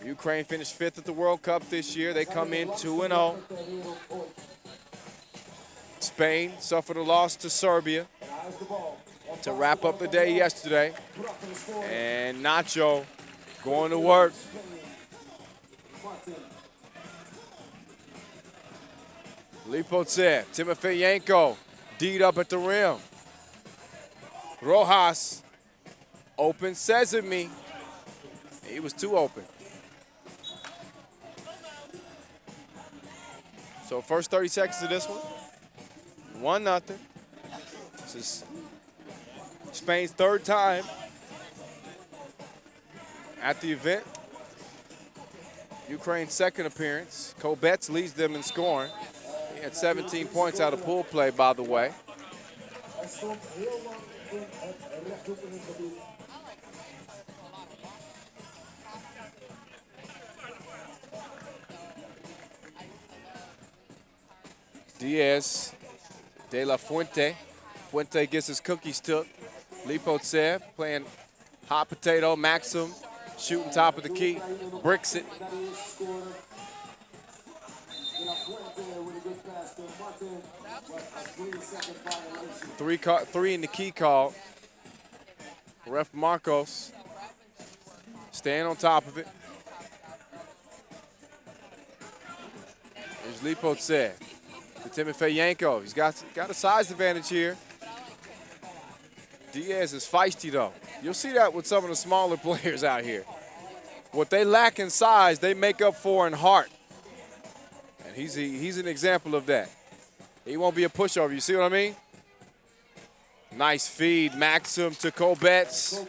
Ukraine finished 5th at the World Cup this year. They come in 2-0. Spain suffered a loss to Serbia to wrap up the day yesterday. And Nacho going to work. Lipotsev, Timofeyenko, D'd up at the rim. Rojas, open sesame. He was too open. So first 30 seconds of this one, 1-0. This is Spain's 3rd time at the event. Ukraine's 2nd appearance. Kobets leads them in scoring. He had 17 points out of pool play, by the way. Diaz, De La Fuente. Fuente gets his cookies took. Lipotsev playing hot potato. Maxim shooting top of the key. Bricks it. Three in the key call. Ref Marcos staying on top of it. Here's Lipotsev. To Timofeyenko. He's got a size advantage here. Diaz is feisty, though. You'll see that with some of the smaller players out here. What they lack in size, they make up for in heart. And he's an example of that. He won't be a pushover. You see what I mean? Nice feed. Maxim to Kobets.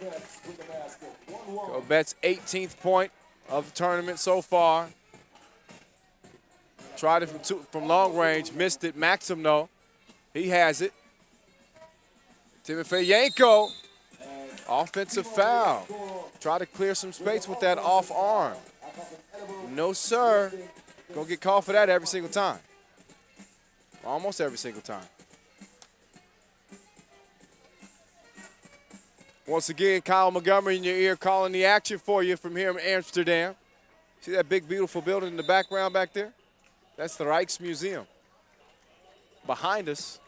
Kobets' 18th point of the tournament so far. Tried it from long range, missed it. Maxim, though, he has it. Timofeyenko, offensive foul. Try to clear some space with that off arm. No, sir. Gonna get called for that every single time. Almost every single time. Once again, Kyle Montgomery in your ear calling the action for you from here in Amsterdam. See that big, beautiful building in the background back there? That's the Rijksmuseum. Behind us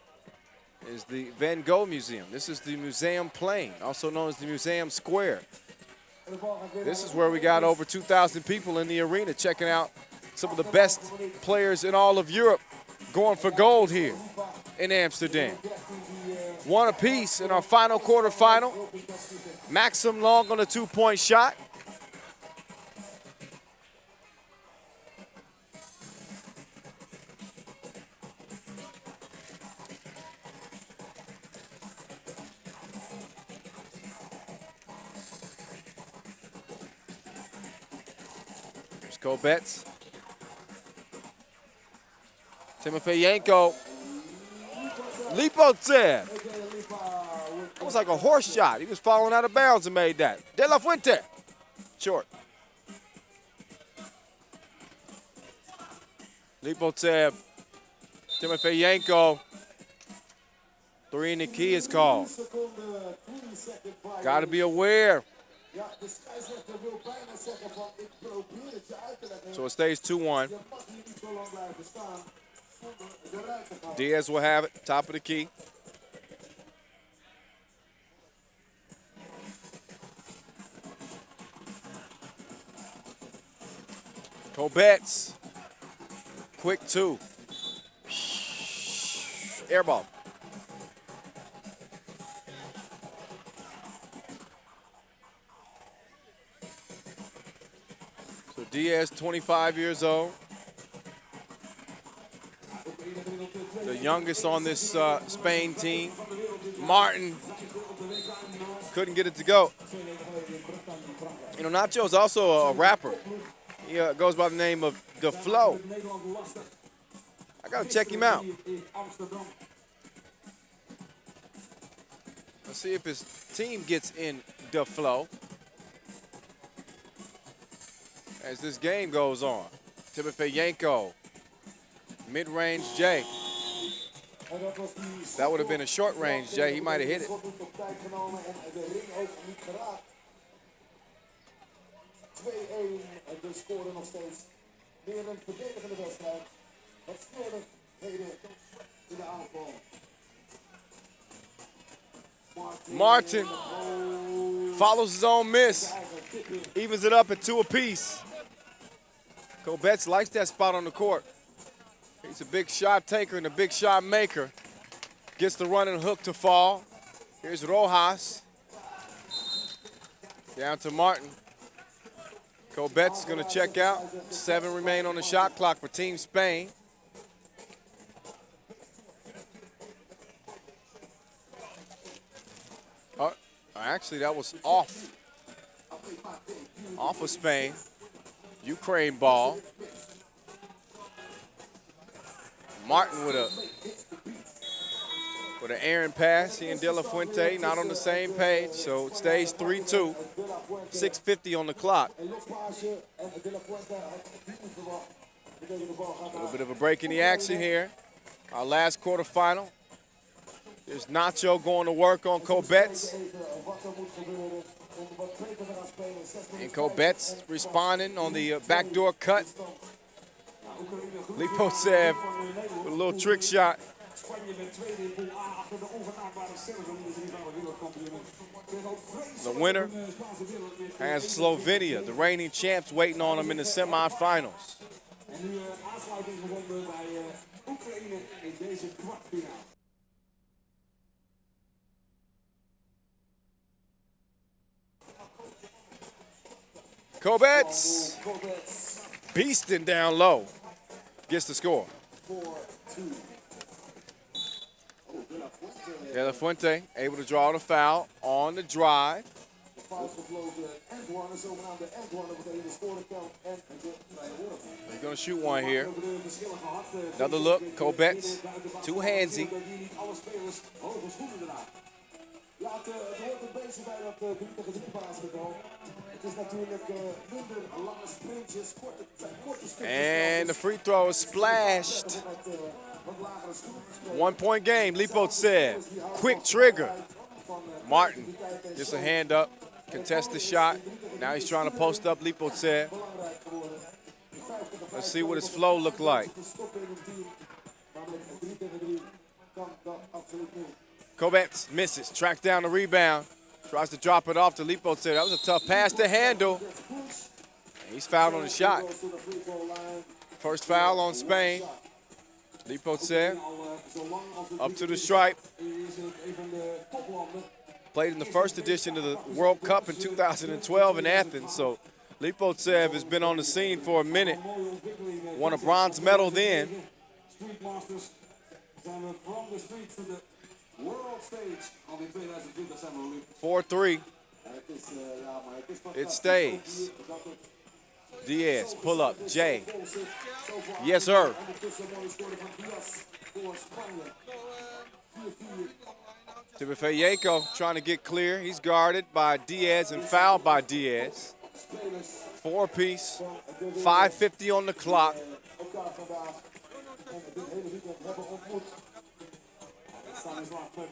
is the Van Gogh Museum. This is the Museum Plain, also known as the Museum Square. This is where we got over 2,000 people in the arena checking out some of the best players in all of Europe going for gold here in Amsterdam. One apiece in our final quarterfinal. Maxim Long on a 2-point shot. Kobets. Timofeyenko. Lipotsev. It was like a horse shot. He was falling out of bounds and made that. De La Fuente. Short. Lipotsev. Timofeyenko. 3 in the key is called. Got to be aware. So it stays 2-1. Diaz will have it, top of the key. Kobets, quick 2. Air ball. Diaz, 25 years old. The youngest on this Spain team. Martin couldn't get it to go. You know, Nacho's also a rapper. He goes by the name of The Flow. I got to check him out. Let's see if his team gets in The Flow as this game goes on. Timofeyenko, mid-range J. That would have been a short-range J. He might have hit it. 2-1 en de score nog steeds meer een verdedigende wedstrijd. Wat slordigheden in de aanval. Martin follows his own miss, evens it up at 2 apiece. Kobetz likes that spot on the court. He's a big shot taker and a big shot maker. Gets the running hook to fall. Here's Rojas. Down to Martin. Kobetz is going to check out. 7 remain on the shot clock for Team Spain. Oh, actually, that was off. Off of Spain. Ukraine ball. Martin with an errant pass. He and De La Fuente not on the same page, so it stays 3-2. 6:50 on the clock. A little bit of a break in the action here. Our last quarterfinal. There's Nacho going to work on Kobetz. And Kobetz responding on the backdoor cut. Lipotsev with a little trick shot. The winner has Slovenia, the reigning champs, waiting on them in the semifinals. Kobetz, beasting down low, gets the score. De La Fuente able to draw the foul on the drive. He's going to shoot one here. Another look, Kobetz, too handsy. And the free throw is splashed. 1 point game, Lipotsev. Quick trigger. Martin just a hand up, contest the shot. Now he's trying to post up Lipotsev. Let's see what his flow look like. Kobetz misses, tracks down the rebound. Tries to drop it off to Lipotsev. That was a tough pass to handle. And he's fouled on the shot. First foul on Spain. Lipotsev up to the stripe. Played in the first edition of the World Cup in 2012 in Athens, so Lipotsev has been on the scene for a minute. Won a bronze medal then. 4-3. It stays. Diaz, pull up, Jay. Yes, sir. Timofeyenko trying to get clear. He's guarded by Diaz and fouled by Diaz. 4 apiece, 5:50 on the clock.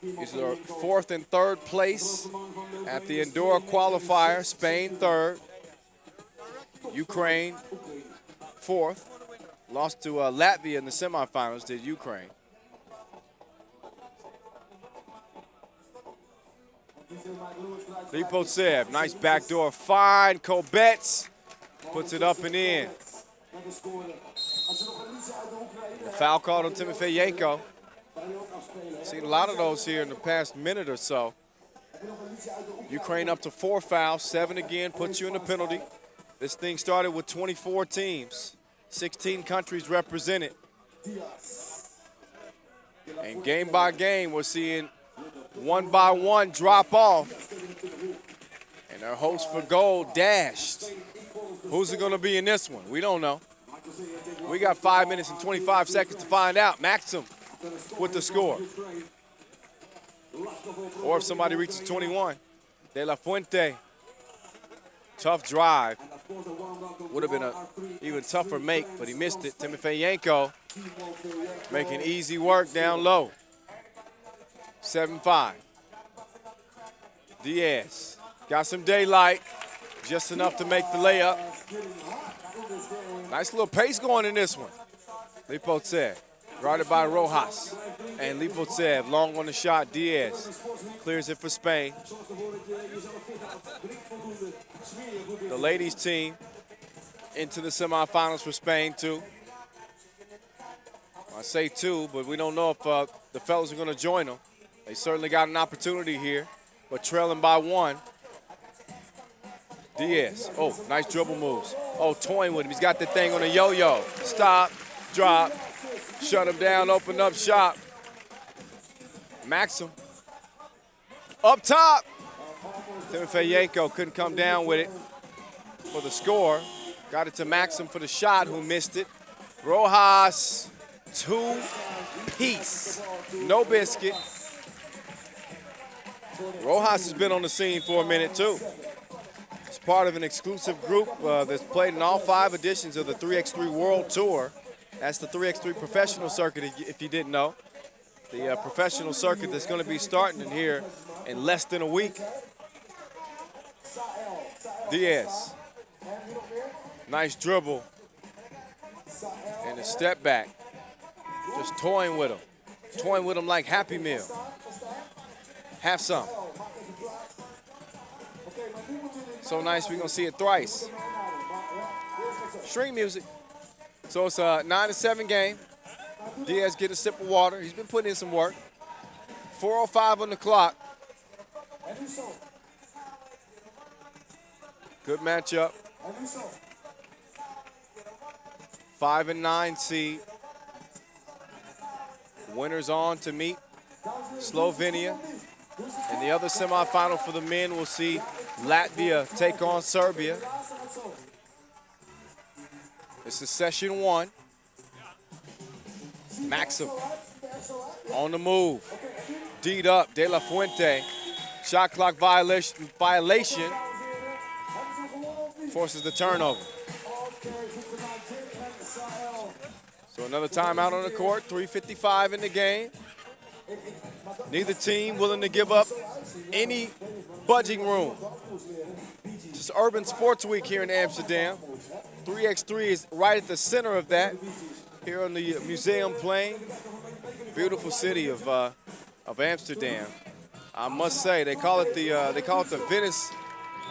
These are 4th and 3rd place at the Indoor qualifier. Spain 3rd. Ukraine 4th. Lost to Latvia in the semifinals, did Ukraine. Lipotsev, nice backdoor find. Kobetz puts it up and in. The foul called on Timofeyenko. Seen a lot of those here in the past minute or so. Ukraine up to 4 fouls, 7 again, puts you in the penalty. This thing started with 24 teams, 16 countries represented. And game by game, we're seeing one by one drop off. And their hopes for gold dashed. Who's it going to be in this one? We don't know. We got 5 minutes and 25 seconds to find out. Maxim with the score. Or if somebody reaches 21. De La Fuente. Tough drive. Would have been an even tougher make, but he missed it. Timofeyenko making easy work down low. 7-5. Diaz got some daylight. Just enough to make the layup. Nice little pace going in this one. Lipotsev, guarded by Rojas. And Lipotsev, long on the shot. Diaz clears it for Spain. The ladies team into the semifinals for Spain, too. I say two, but we don't know if the fellas are going to join them. They certainly got an opportunity here, but trailing by one. Diaz, oh, nice dribble moves. Oh, toying with him. He's got the thing on a yo-yo. Stop, drop, shut him down, open up shop. Maxim, up top. Timofeyenko couldn't come down with it for the score. Got it to Maxim for the shot, who missed it. Rojas, two-piece, no biscuit. Rojas has been on the scene for a minute, too. It's part of an exclusive group that's played in all 5 editions of the 3x3 World Tour. That's the 3x3 professional circuit, if you didn't know. The professional circuit that's going to be starting in here in less than a week. Diaz, nice dribble and a step back. Just toying with him like Happy Meal. Have some. So nice, we're gonna see it thrice. String music. So it's a 9-7 game. Diaz get a sip of water. He's been putting in some work. 4:05 on the clock. Good matchup. 5 and 9 seed. Winners on to meet Slovenia. In the other semifinal for the men, we'll see Latvia take on Serbia. This is session 1. Maxim on the move. D'd up, De La Fuente. Shot clock violation forces the turnover. So another timeout on the court, 3:55 in the game. Neither team willing to give up any budging room. It's Urban Sports Week here in Amsterdam. 3x3 is right at the center of that here on the museum plain. Beautiful city of Amsterdam. I must say, they call it the Venice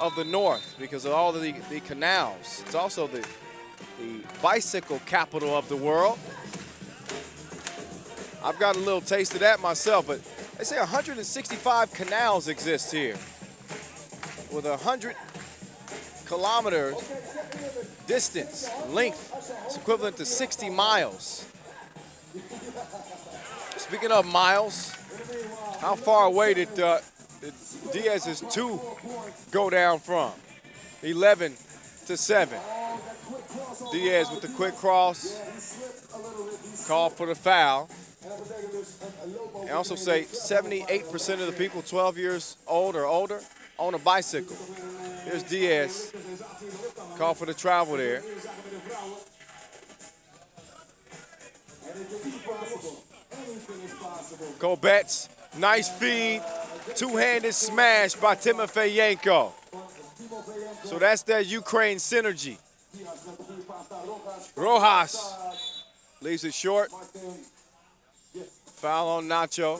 of the North because of all the canals. It's also the bicycle capital of the world. I've got a little taste of that myself, but they say 165 canals exist here with 100 kilometers distance, length. It's equivalent to 60 miles. Speaking of miles, how far away did Diaz's 2 go down from? 11 to 7. Diaz with the quick cross, call for the foul. And also say 78% of the people 12 years old or older own a bicycle. Here's Diaz, call for the travel there. Kobets, nice feed, two-handed smash by Timofeyenko. So that's that Ukraine synergy. Rojas leaves it short. Foul on Nacho,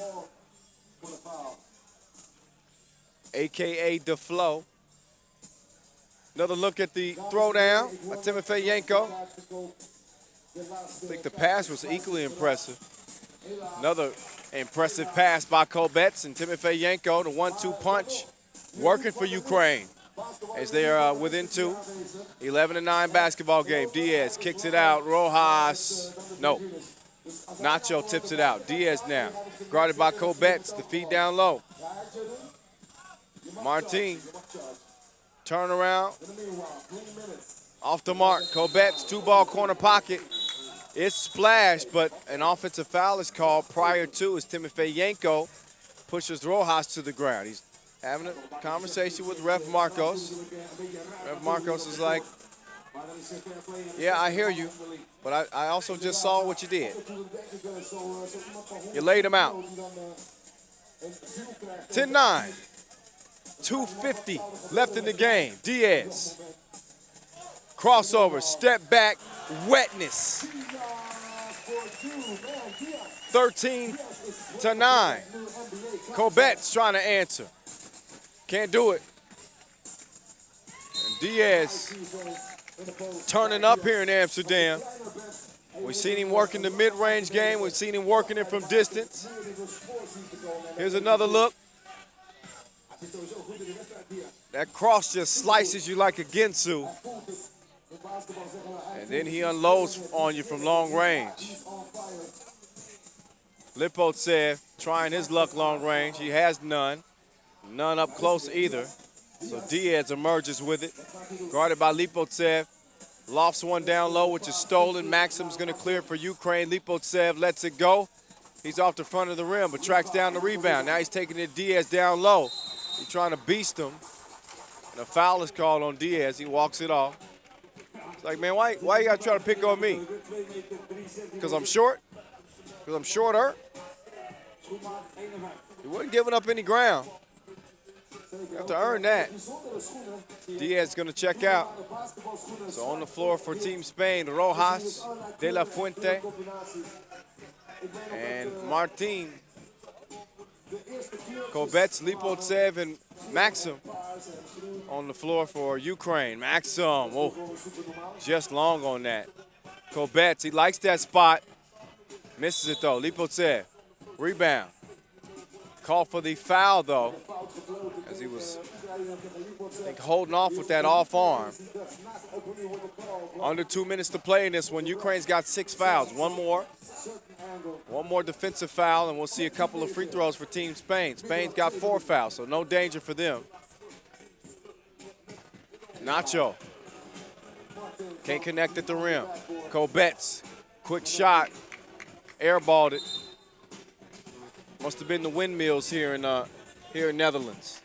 a.k.a. DeFlo. Another look at the throwdown by Timofeyenko. I think the pass was equally impressive. Another impressive pass by Kobets and Timofeyenko, the 1-2 punch, working for Ukraine as they are within 2. 11-9 basketball game. Diaz kicks it out. Rojas, no. Nacho tips it out. Diaz now, guarded by Kobets. The feed down low. Martin, turn around. Off the mark. Kobets, 2-ball corner pocket. It's splashed, but an offensive foul is called prior to as Timofeyenko pushes Rojas to the ground. He's having a conversation with Ref Marcos. Ref Marcos is like, yeah, I hear you, but I also just saw what you did. You laid him out. 10-9. 2:50 left in the game. Diaz. Crossover, step back, wetness. 13-9. Colbett's trying to answer. Can't do it. And Diaz turning up here in Amsterdam. We've seen him work in the mid-range game. We've seen him working it from distance. Here's another look. That cross just slices you like a Ginsu. And then he unloads on you from long range. Lipotsev trying his luck long range. He has none. None up close either. So Diaz emerges with it. Guarded by Lipotsev. Lofts one down low, which is stolen. Maxim's going to clear it for Ukraine. Lipotsev lets it go. He's off the front of the rim, but tracks down the rebound. Now he's taking it Diaz down low. He's trying to beast him. And a foul is called on Diaz. He walks it off. It's like, man, why you got to try to pick on me? Because I'm short? Because I'm shorter? He wasn't giving up any ground. You have to earn that. Diaz is going to check out. So on the floor for Team Spain, Rojas, De La Fuente, and Martin. Colbett's, Lipotsev, and Maxim on the floor for Ukraine. Maxim, oh, just long on that. Colbett's, he likes that spot. Misses it though. Lipotsev, rebound. Call for the foul though, as he was, I think, holding off with that off arm. Under 2 minutes to play in this one. Ukraine's got 6 fouls. One more defensive foul, and we'll see a couple of free throws for Team Spain. Spain's got 4 fouls, so no danger for them. Nacho can't connect at the rim. Colbett's quick shot, airballed it. Must have been the windmills here in Netherlands.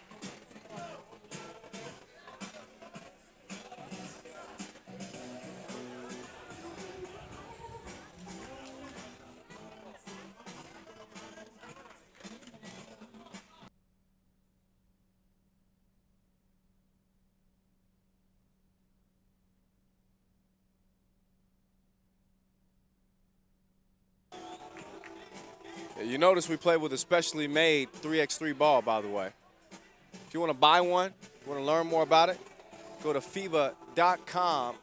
You notice we play with a specially made 3x3 ball, by the way. If you want to buy one, you want to learn more about it, go to FIBA.com,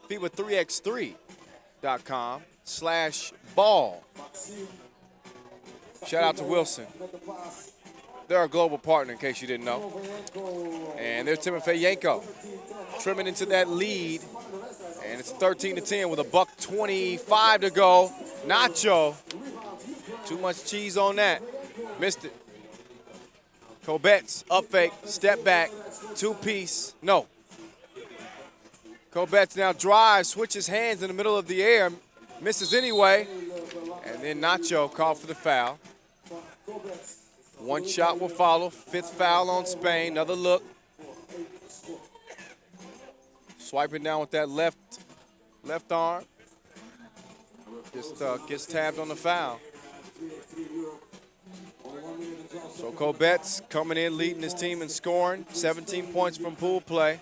FIBA3x3.com/ball. Shout out to Wilson. They're a global partner, in case you didn't know. And there's Timofey Yanko trimming into that lead. And it's 13-10 with a $1:25 to go. Nacho. Too much cheese on that. Missed it. Colbett's up fake, step back, 2-piece, no. Colbett's now drives, switches hands in the middle of the air, misses anyway. And then Nacho called for the foul. One shot will follow, 5th foul on Spain, another look. Swiping down with that left arm. Just gets tabbed on the foul. So Colbett's coming in, leading his team in scoring, 17 points from pool play.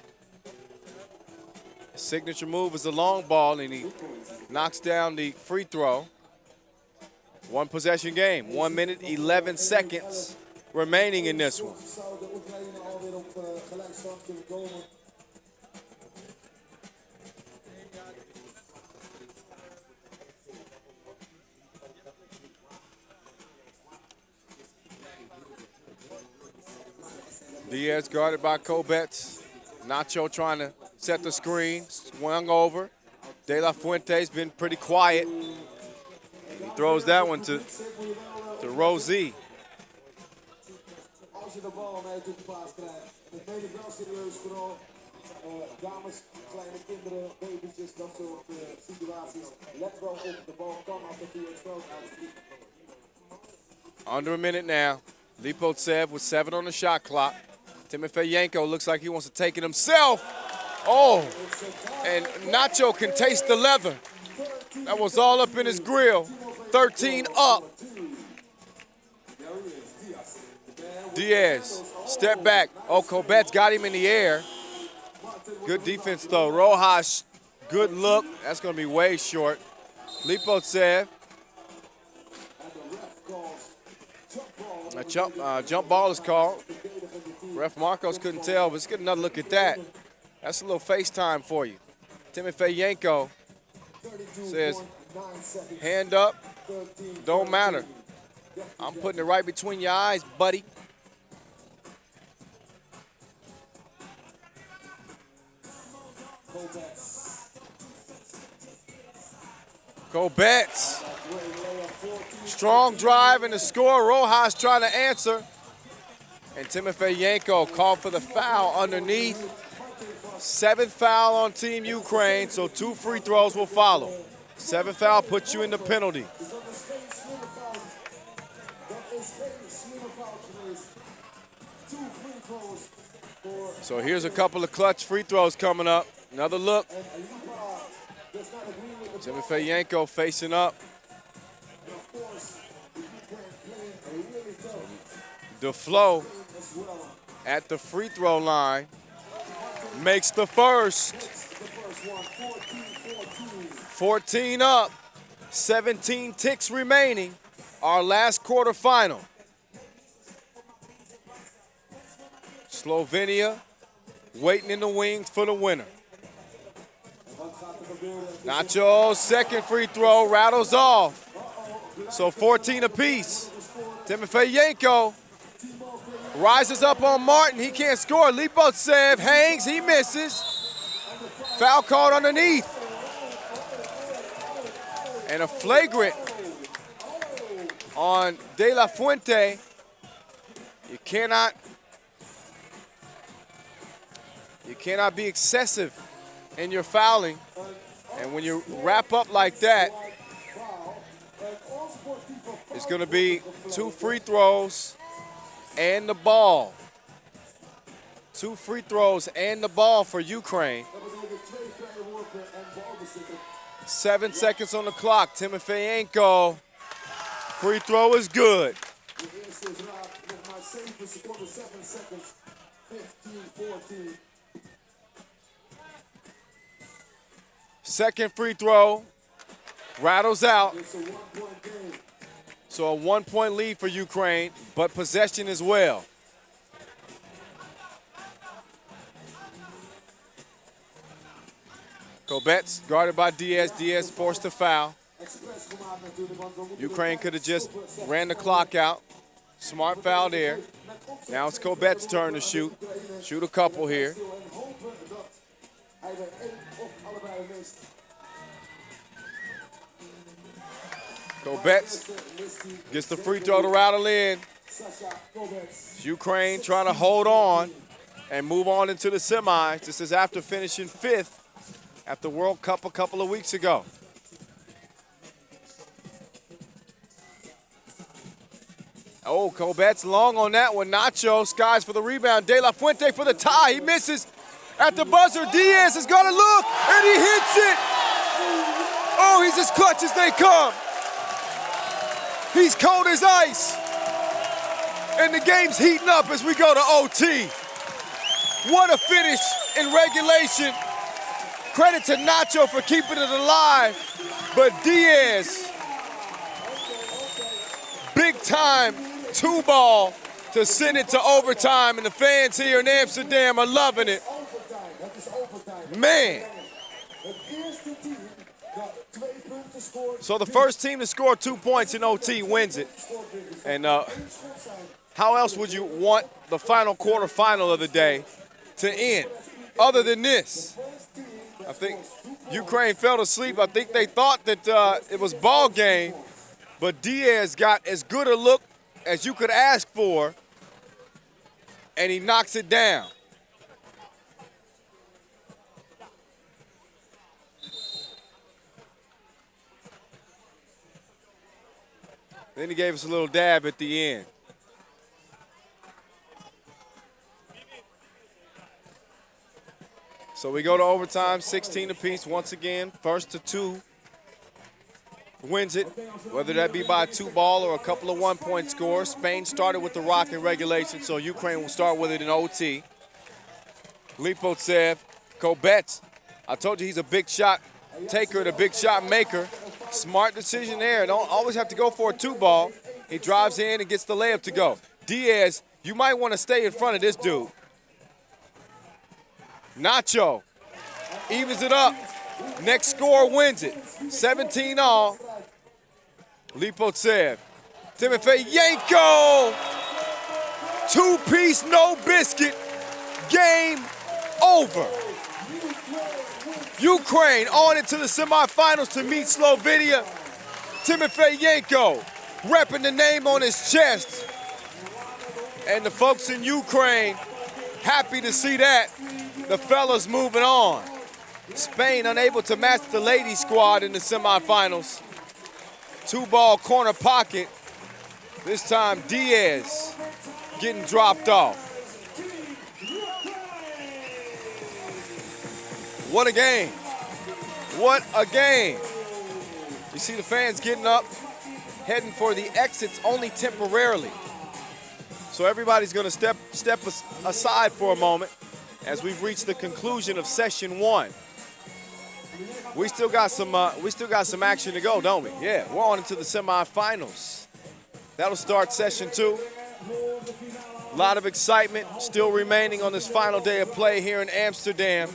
His signature move is the long ball, and he knocks down the free throw. 1 possession game, 1 minute, 11 seconds remaining in this one. Diaz guarded by Colbett's. Nacho trying to set the screen, swung over. De La Fuente's been pretty quiet. He throws that one to Rosie. Als je de bal naar je toe geplaatst krijgt, dat neem ik wel serieus, vooral dames, kleine kinderen, babytjes, dat soort situaties. Let wel op, de bal kan af en toe het veld uitvliegen. Under a minute now. Lipotsev with 7 on the shot clock. Timofey Yanko looks like he wants to take it himself. Oh, and Nacho can taste the leather. That was all up in his grill. 13 up. Diaz Step back. Oh, Kobet's got him in the air. Good defense, though. Rojas, good look. That's going to be way short. Lipotsev. A jump ball is called. Ref Marcos couldn't tell, but let's get another look at that. That's a little FaceTime for you. Timofeyenko says, hand up, don't matter. I'm putting it right between your eyes, buddy. Go Bets. Strong drive and the score. Rojas trying to answer. And Timofeyenko called for the foul underneath. 7th foul on Team Ukraine, so 2 free throws will follow. 7th foul puts you in the penalty. So here's a couple of clutch free throws coming up. Another look. Timofeyenko facing up. DeFlo at the free throw line makes the first. 14 up, 17 ticks remaining. Our last quarterfinal. Slovenia waiting in the wings for the winner. Nacho's second free throw rattles off. So 14 apiece. Timofeyenko rises up on Martin. He can't score. Lipotsev hangs. He misses. Foul called underneath. And a flagrant on De La Fuente. You cannot be excessive in your fouling. And when you wrap up like that, it's going to be 2 free throws and the ball. 2 free throws and the ball for Ukraine. 7 seconds on the clock. Timofeyenko. Free throw is good. Second free throw rattles out. So a 1-point lead for Ukraine, but possession as well. Kobets guarded by Diaz. Diaz forced a foul. Ukraine could have just ran the clock out. Smart foul there. Now it's Kobets' turn to shoot. Shoot a couple here. Kobets gets the free throw to rattle in. Ukraine trying to hold on and move on into the semis. This is after finishing 5th at the World Cup a couple of weeks ago. Oh, Kobets long on that one. Nacho skies for the rebound. De La Fuente for the tie. He misses at the buzzer. Diaz is going to look, and he hits it. Oh, he's as clutch as they come. He's cold as ice. And the game's heating up as we go to OT. What a finish in regulation. Credit to Nacho for keeping it alive. But Diaz, big time 2-ball to send it to overtime. And the fans here in Amsterdam are loving it. Man. So the first team to score 2 points in OT wins it. And how else would you want the final quarterfinal of the day to end other than this? I think Ukraine fell asleep. I think they thought that it was ball game, but Diaz got as good a look as you could ask for, and he knocks it down. Then he gave us a little dab at the end. So we go to overtime, 16 apiece once again. First to 2 wins it, whether that be by a 2-ball or a couple of 1-point scores. Spain started with the rock in regulation, so Ukraine will start with it in OT. Lipotsev, Kobets. I told you he's a big shot taker and a big shot maker. Smart decision there. Don't always have to go for a 2-ball. He drives in and gets the layup to go. Diaz, you might want to stay in front of this dude. Nacho evens it up. Next score wins it. 17 all. Lipotsev. Timofeyenko. 2-piece, no biscuit. Game over. Ukraine on into the semifinals to meet Slovenia. Timofeyenko repping the name on his chest. And the folks in Ukraine happy to see that. The fellas moving on. Spain unable to match the ladies squad in the semifinals. 2-ball corner pocket. This time Diaz getting dropped off. What a game. What a game. You see the fans getting up, heading for the exits only temporarily. So everybody's going to step aside for a moment as we've reached the conclusion of session 1. We still got some action to go, don't we? Yeah, we're on into the semifinals. That'll start session 2. A lot of excitement still remaining on this final day of play here in Amsterdam.